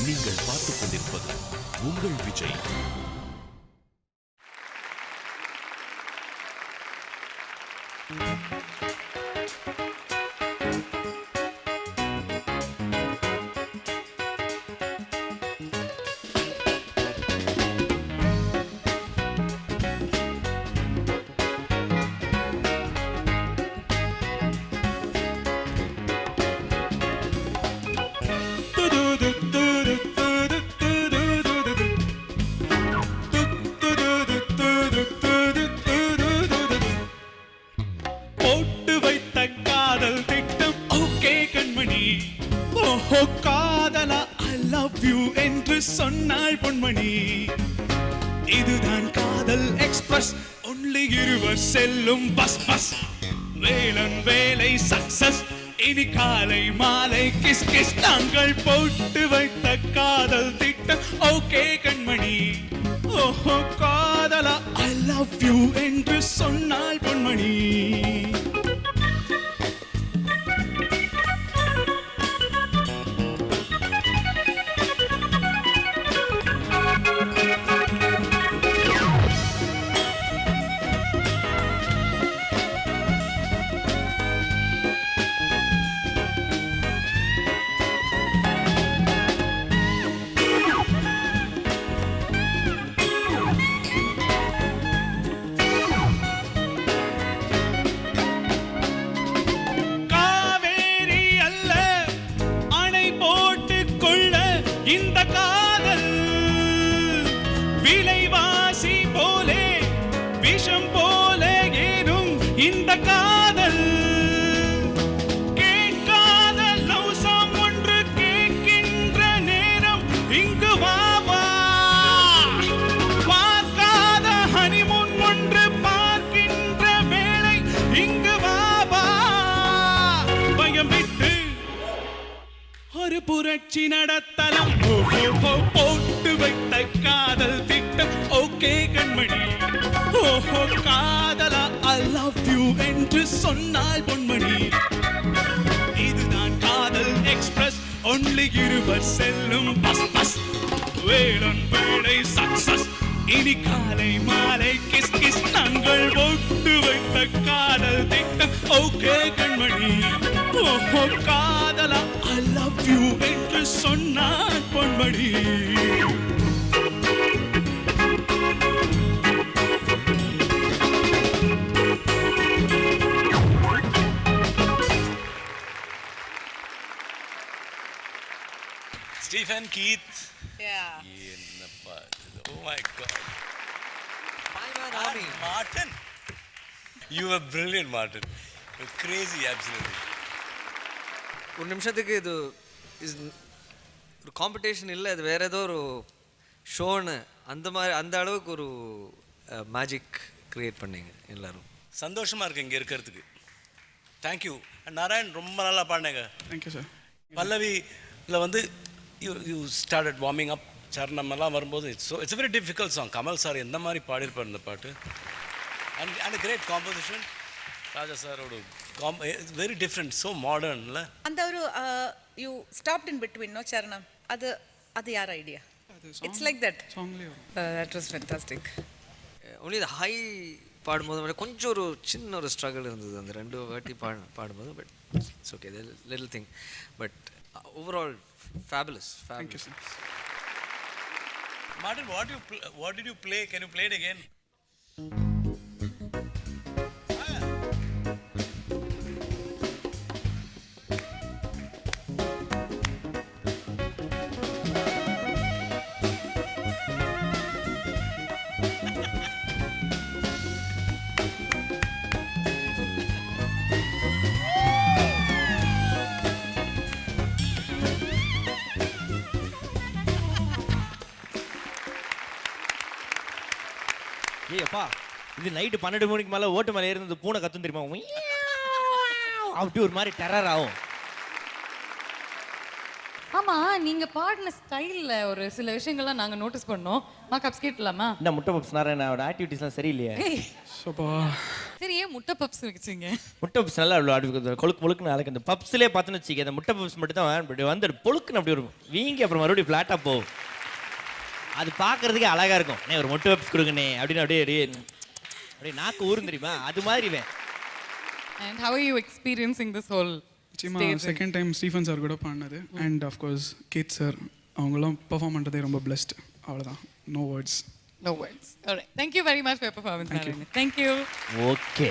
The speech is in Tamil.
நீங்கள் பார்த்துக் கொண்டிருப்பது உங்கள் விஜய். காதலா I love you என்று சொன்னாள் பொன்மணி. இதுதான் காதல் எக்ஸ்பிரஸ், ஒன்லி இருவர் செல்லும் பஸ் பஸ். வேலன் வேலை சக்சஸ், இனி காலை மாலை கிஸ் கிஸ். நாங்கள் போட்டு வைத்த காதல் திட்டம் ஓகே கண்மணி. ஓஹோ காதலா I love you என்று சொன்னாள் பொன்மணி. இந்த காதல் விலைவாசி போலே விஷம் போல ஏனும் இந்த காதல். கேட்காத லவ் சாங் ஒன்று கேட்கின்ற நேரம் இங்கு வாவா. பார்க்காத ஹனிமூன் ஒன்று பார்க்கின்ற வேளை இங்கு வாவா. பயம் விட்டு ஒரு புரட்சி நடத்தலாம். போட்டு வைத்த காதல் திட்டம் ஓகே கண்மணி. ஓஹோ காதலா I love you என்று சொன்னாள் பொன்மணி. இதுதான் காதல் எக்ஸ்பிரஸ், ஒன்லி இருவர் செல்லும் பஸ் பஸ். வேலன் வேலை சக்சஸ், இனி காலை மாலை கிஸ் கிஸ். நாங்கள் போட்டு வைத்த காதல் திட்டம் ஓகே கண்மணி. ஓஹோ காதலா I love you என்று சொன்னாள் பொன்மணி. Stephen Keith. Yeah. Oh my God. Five-man army. Martin. You were brilliant, Martin. You're crazy, absolutely. ஒரு நிமிஷத்துக்கு இது ஒரு காம்படிஷன் இல்லை, அது வேற ஏதோ ஒரு ஷோன்னு அந்த மாதிரி அந்த அளவுக்கு ஒரு மேஜிக் கிரியேட் பண்ணீங்க எல்லாரும். சந்தோஷமாக இருக்கு இங்கே இருக்கிறதுக்கு. தேங்க்யூ. நாராயண் ரொம்ப நல்லா பாடினேங்க. Thank you sir. பல்லவியில் வந்து யூ ஸ்டார்டட் வார்மிங் அப். சரணமெல்லாம் வரும்போது it's very difficult song. Kamal sir எந்த மாதிரி பாடியிருப்பார் இந்த பாட்டு. And great composition. ராஜா சாரோட வெரி டிஃப்ரெண்ட், ஸோ மாடர்ன்ல. அந்த ஒரு you stopped in between no சரணம், அது யார் idea? It's like that that was fantastic. Only இந்த ஹை பாடும்போது கொஞ்சம் ஒரு சின்ன ஒரு ஸ்ட்ரகிள் இருந்தது அந்த ரெண்டு வாட்டி பாடும்போது. But it's okay, little thing. But overall fabulous. Thank you, sir. Martin, what did you play? Can you play it again? ஏய் அப்பா, இது நைட்டு 12 மணிக்கு மேலே ஓட்டு மேலே ஏறினது பூனை கத்தும் தெரியுமா? அப்படி ஒரு மாதிரி டெரர் ஆகும். ஆமா, நீங்க பாடின ஸ்டைல்ல ஒரு சில விஷயங்கள்லாம் நாங்க நோட்டீஸ் பண்ணோம். மார்க்அப்ஸ் கேட்கலாமா? இந்த முட்டை பப்ஸ் நாராயணோட ஆக்டிவிட்டீஸ்லாம் சரியில்லையே. சரி, சரி ஏன் முட்டை பப்ஸ் வச்சீங்க? முட்டை பப்ஸ் நல்லா அப்படி கொழுக்கு முழுக்குன்னு அழகு. இந்த பப்ஸ்லேயே பார்த்தோன்னு வச்சுக்க, அந்த முட்டை பப்ஸ் மட்டும் தான் இப்படி வந்து பொழுக்குன்னு அப்படி ஒரு வீங்கி அப்புறம் மறுபடியும் ஃப்ளாட்டாக போகும். அது பார்க்கறதுக்கே அழகாக இருக்கும். ஒரு முட்டை பப்ஸ் கொடுங்கண்ணே அப்படின்னு அப்படியே நாக்கு ஊரும் தெரியுமா, அது மாதிரி இவன். And how are you experiencing this whole நிச்சயமா stage? Second time Stephen sir கூட பாடினது அண்ட் ஆஃப்கோர்ஸ் கீத் சார் அவங்களாம் பெர்ஃபார்ம் பண்ணுறதே ரொம்ப பிளெஸ்ட். அவ்வளோதான், no words. No words. All right. Thank you very much for your performance, Narayan. Thank you. Okay.